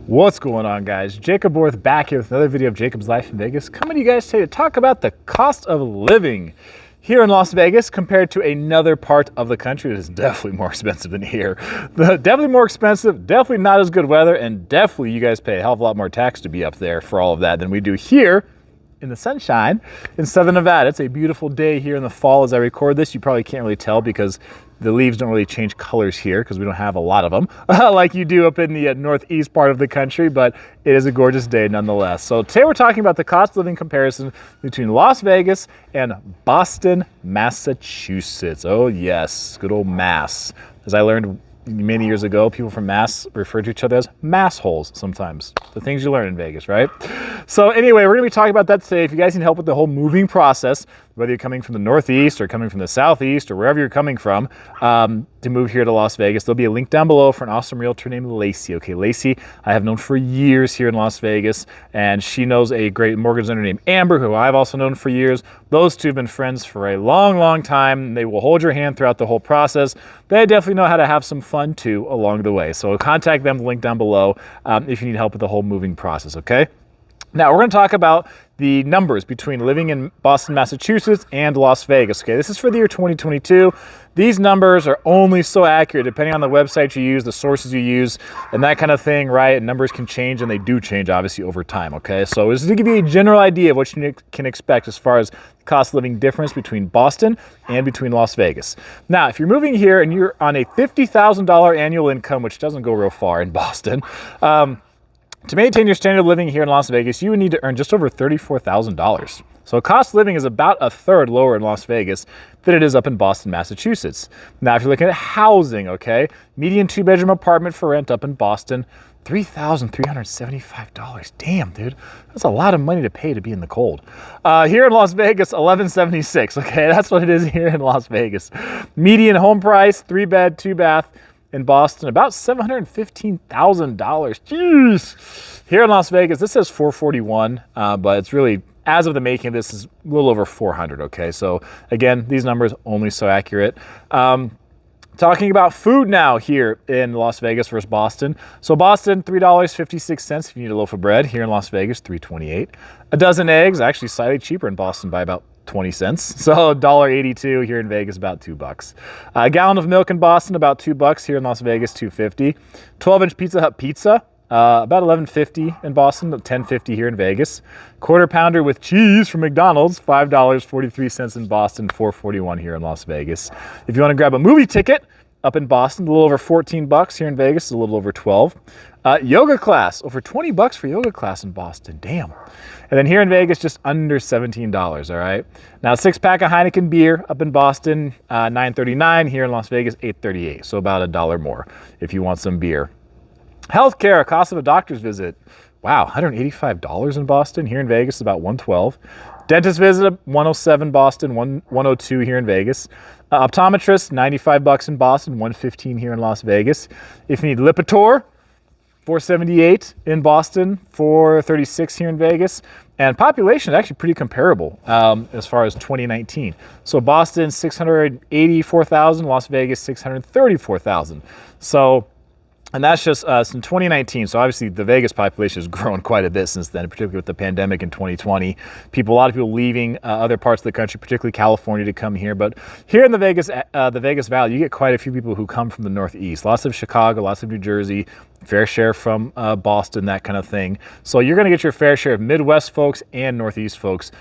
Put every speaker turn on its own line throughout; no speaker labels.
What's going on, guys? Jacob Worth back here with another video of Jacob's Life in Vegas, coming to you guys today to talk about the cost of living here in Las Vegas compared to another part of the country that is definitely more expensive than here. Definitely more expensive, definitely not as good weather, and definitely you guys pay a hell of a lot more tax to be up there for all of that than we do here in the sunshine in Southern Nevada. It's a beautiful day here in the fall as I record this. You probably can't really tell because the leaves don't really change colors here because we don't have a lot of them like you do up in the northeast part of the country, but it is a gorgeous day nonetheless. So today we're talking about the cost of living comparison between Las Vegas and Boston, Massachusetts. Oh yes, good old Mass. As I learned many years ago, people from Mass refer to each other as massholes sometimes. The things you learn in Vegas, right? So anyway, we're gonna be talking about that today. If you guys need help with the whole moving process, whether you're coming from the Northeast or coming from the Southeast or wherever you're coming from to move here to Las Vegas, there'll be a link down below for an awesome realtor named Lacey. Okay, Lacey, I have known for years here in Las Vegas, and she knows a great mortgage lender named Amber, who I've also known for years. Those two have been friends for a long, long time. They will hold your hand throughout the whole process. They definitely know how to have some fun too along the way. So contact them, the link down below, if you need help with the whole moving process, okay? Now, we're going to talk about the numbers between living in Boston, Massachusetts and Las Vegas. Okay, this is for the year 2022. These numbers are only so accurate depending on the website you use, the sources you use, and that kind of thing, right? And numbers can change, and they do change, obviously, over time, okay? So this is to give you a general idea of what you can expect as far as cost of living difference between Boston and between Las Vegas. Now, if you're moving here and you're on a $50,000 annual income, which doesn't go real far in Boston, to maintain your standard of living here in Las Vegas, you would need to earn just over $34,000. So cost of living is about a third lower in Las Vegas than it is up in Boston, Massachusetts. Now, if you're looking at housing, okay, median two-bedroom apartment for rent up in Boston, $3,375. Damn, dude, that's a lot of money to pay to be in the cold. Here in Las Vegas, $1,176. Okay, that's what it is here in Las Vegas. Median home price, 3-bed, 2-bath. In Boston, about $715,000. Jeez. Here in Las Vegas, this says $441, but it's really, as of the making of this, is a little over $400, okay? So again, these numbers only so accurate. Talking about food now here in Las Vegas versus Boston. So Boston, $3.56 if you need a loaf of bread. Here in Las Vegas, $3.28. A dozen eggs, actually slightly cheaper in Boston by about 20 cents. So $1.82 here in Vegas, about $2. A gallon of milk in Boston, about $2. Here in Las Vegas, $2.50. 12-inch Pizza Hut pizza, about $11.50 in Boston, $10.50 here in Vegas. Quarter pounder with cheese from McDonald's, $5.43 in Boston, $4.41 here in Las Vegas. If you want to grab a movie ticket up in Boston, a little over $14. Here in Vegas, a little over $12. Yoga class, over $20 for yoga class in Boston. Damn. And then here in Vegas, just under $17, all right? Now, 6-pack of Heineken beer up in Boston, $9.39. Here in Las Vegas, $8.38. So about $1 more if you want some beer. Healthcare, cost of a doctor's visit. Wow, $185 in Boston. Here in Vegas, about $112. Dentist visit, $107 Boston, $102 here in Vegas. Optometrist, $95 in Boston, $115 here in Las Vegas. If you need Lipitor, $478 in Boston, $436 here in Vegas. And population is actually pretty comparable as far as 2019. So Boston, 684,000, Las Vegas, 634,000. So, and that's just in 2019. So obviously the Vegas population has grown quite a bit since then, particularly with the pandemic in 2020. A lot of people leaving other parts of the country, particularly California, to come here. But here in the Vegas Valley, you get quite a few people who come from the Northeast. Lots of Chicago, lots of New Jersey, fair share from Boston, that kind of thing. So you're going to get your fair share of Midwest folks and Northeast folks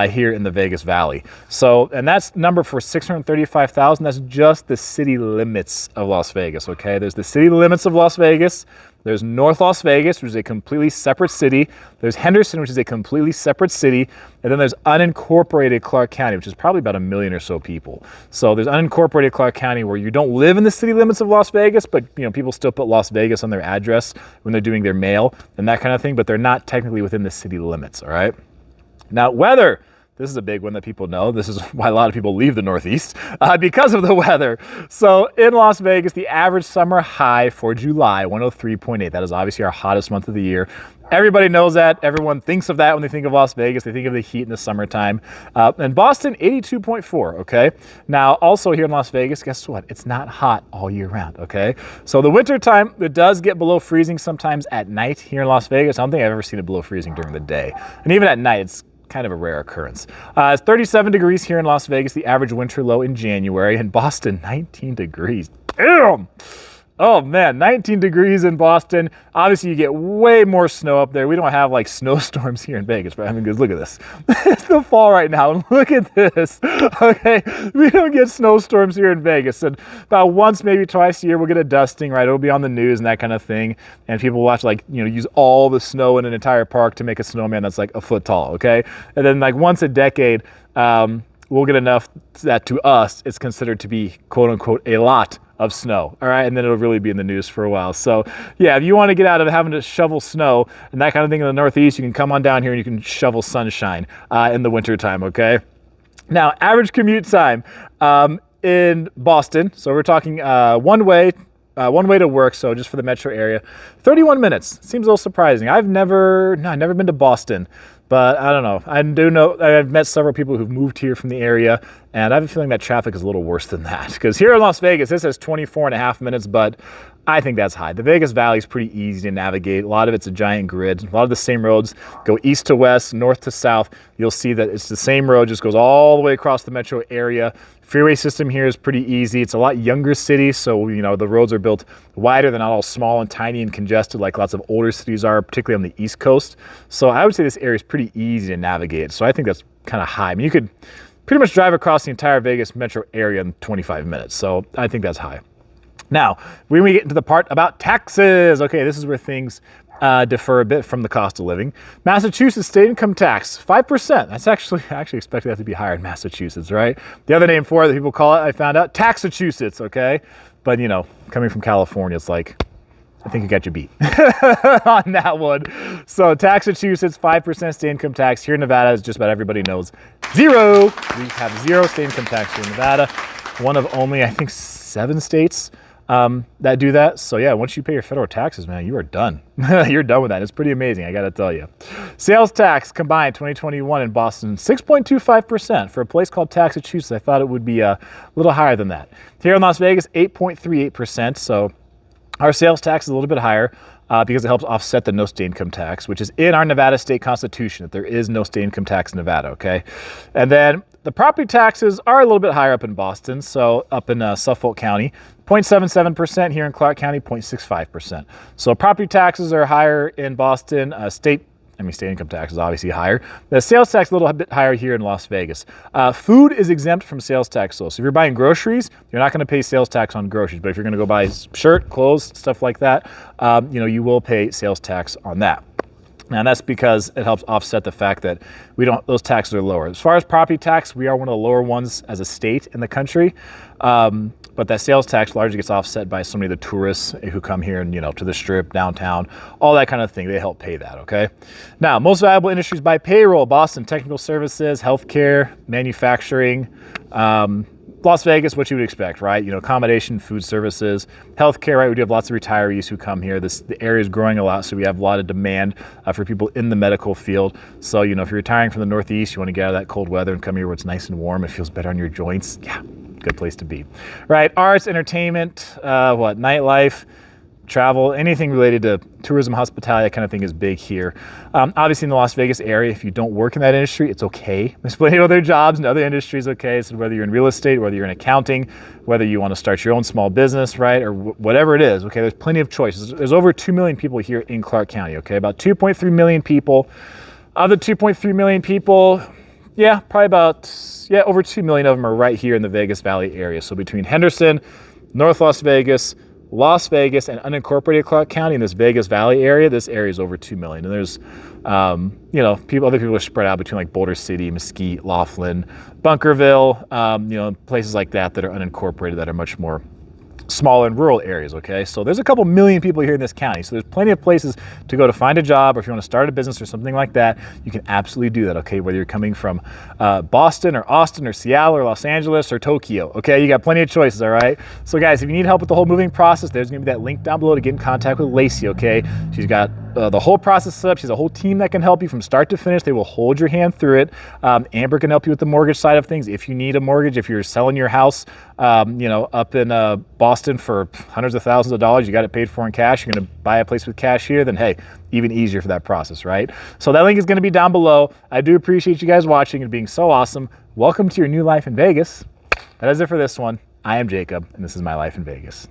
here in the Vegas Valley. So, and that's number for 635,000. That's just the city limits of Las Vegas, okay? There's the city limits of Las Vegas. There's North Las Vegas, which is a completely separate city. There's Henderson, which is a completely separate city. And then there's unincorporated Clark County, which is probably about 1 million or so people. So there's unincorporated Clark County where you don't live in the city limits of Las Vegas, but you know, people still put Las Vegas on their address when they're doing their mail and that kind of thing, but they're not technically within the city limits, all right? Now, weather. This is a big one that people know. This is why a lot of people leave the Northeast because of the weather. So in Las Vegas, the average summer high for July, 103.8. That is obviously our hottest month of the year. Everybody knows that. Everyone thinks of that when they think of Las Vegas. They think of the heat in the summertime. And Boston, 82.4, okay? Now, also here in Las Vegas, guess what? It's not hot all year round, okay? So the winter time, it does get below freezing sometimes at night here in Las Vegas. I don't think I've ever seen it below freezing during the day. And even at night, it's kind of a rare occurrence. It's 37 degrees here in Las Vegas, the average winter low in January. In Boston, 19 degrees. Damn! Oh man, 19 degrees in Boston. Obviously you get way more snow up there. We don't have like snowstorms here in Vegas, but I mean, because look at this. It's the fall right now. Look at this. Okay, we don't get snowstorms here in Vegas. And about once, maybe twice a year, we'll get a dusting, right? It'll be on the news and that kind of thing. And people watch like, use all the snow in an entire park to make a snowman that's like a foot tall, okay? And then like once a decade, we'll get enough that to us, it's considered to be quote unquote a lot of snow, all right? And then it'll really be in the news for a while. So yeah, if you want to get out of having to shovel snow and that kind of thing in the Northeast, you can come on down here and you can shovel sunshine in the winter time, okay? Now, average commute time in Boston, so we're talking one way to work, so just for the metro area, 31 minutes. Seems a little surprising. I've never been to Boston, but I don't know. I do know, I've met several people who've moved here from the area, and I have a feeling that traffic is a little worse than that. Because here in Las Vegas, this says 24 and a half minutes, but I think that's high. The Vegas Valley is pretty easy to navigate. A lot of it's a giant grid. A lot of the same roads go east to west, north to south. You'll see that it's the same road, just goes all the way across the metro area. Freeway system here is pretty easy. It's a lot younger city, so the roads are built wider. They're not all small and tiny and congested like lots of older cities are, particularly on the East Coast. So I would say this area is pretty easy to navigate. So I think that's kind of high. I mean, you could pretty much drive across the entire Vegas metro area in 25 minutes. So I think that's high. Now, when we get into the part about taxes, okay, this is where things differ a bit from the cost of living. Massachusetts state income tax, 5%. That's I actually expected that to be higher in Massachusetts, right? The other name for it that people call it, I found out, Taxachusetts, okay? But, coming from California, it's like, I think you got your beat on that one. So Taxachusetts, 5% state income tax. Here in Nevada, as just about everybody knows, 0. We have 0 state income tax here in Nevada. One of only, I think, 7 states that do that. So yeah, once you pay your federal taxes, man, you are done. You're done with that. It's pretty amazing, I gotta tell you. Sales tax combined 2021 in Boston, 6.25%. For a place called Taxachusetts, I thought it would be a little higher than that. Here in Las Vegas, 8.38%. So our sales tax is a little bit higher because it helps offset the no state income tax, which is in our Nevada state constitution, that there is no state income tax in Nevada, okay? And then the property taxes are a little bit higher up in Boston, so up in Suffolk County, 0.77%, here in Clark County, 0.65%. So property taxes are higher in Boston. State income tax is obviously higher. The sales tax a little bit higher here in Las Vegas. Food is exempt from sales tax though. So if you're buying groceries, you're not going to pay sales tax on groceries. But if you're going to go buy shirt, clothes, stuff like that, you will pay sales tax on that. And that's because it helps offset the fact that those taxes are lower. As far as property tax, we are one of the lower ones as a state in the country. But that sales tax largely gets offset by so many of the tourists who come here and, to the Strip, downtown, all that kind of thing. They help pay that, okay? Now, most valuable industries by payroll: Boston, technical services, healthcare, manufacturing, Las Vegas, what you would expect, right? Accommodation, food services, healthcare, right? We do have lots of retirees who come here. The area is growing a lot, so we have a lot of demand for people in the medical field. So, if you're retiring from the Northeast, you want to get out of that cold weather and come here where it's nice and warm, it feels better on your joints. Yeah, good place to be. Right, arts, entertainment, nightlife, travel, anything related to tourism, hospitality, that kind of thing is big here. Obviously in the Las Vegas area, if you don't work in that industry, it's okay. There's plenty of other jobs and other industries, okay? So whether you're in real estate, whether you're in accounting, whether you want to start your own small business, right? Or whatever it is, okay? There's plenty of choices. There's over 2 million people here in Clark County, okay? About 2.3 million people. Of the 2.3 million people, yeah, probably over 2 million of them are right here in the Vegas Valley area. So between Henderson, North Las Vegas, and unincorporated Clark County in this Vegas Valley area, this area is over 2 million. And there's, other people are spread out between like Boulder City, Mesquite, Laughlin, Bunkerville, places like that are unincorporated that are much more small and rural areas, okay? So there's a couple million people here in this county, so there's plenty of places to go to find a job, or if you want to start a business or something like that, you can absolutely do that, okay? Whether you're coming from Boston or Austin or Seattle or Los Angeles or Tokyo, okay? You got plenty of choices, all right? So guys, if you need help with the whole moving process, there's gonna be that link down below to get in contact with Lacey, okay? She's got the whole process set up. She's a whole team that can help you from start to finish. They will hold your hand through it. Amber can help you with the mortgage side of things. If you need a mortgage, if you're selling your house, you know, up in Boston for hundreds of thousands of dollars, you got it paid for in cash, you're gonna buy a place with cash here, then hey, even easier for that process, right? So that link is gonna be down below. I do appreciate you guys watching and being so awesome. Welcome to your new life in Vegas. That is it for this one. I am Jacob, and this is my life in Vegas.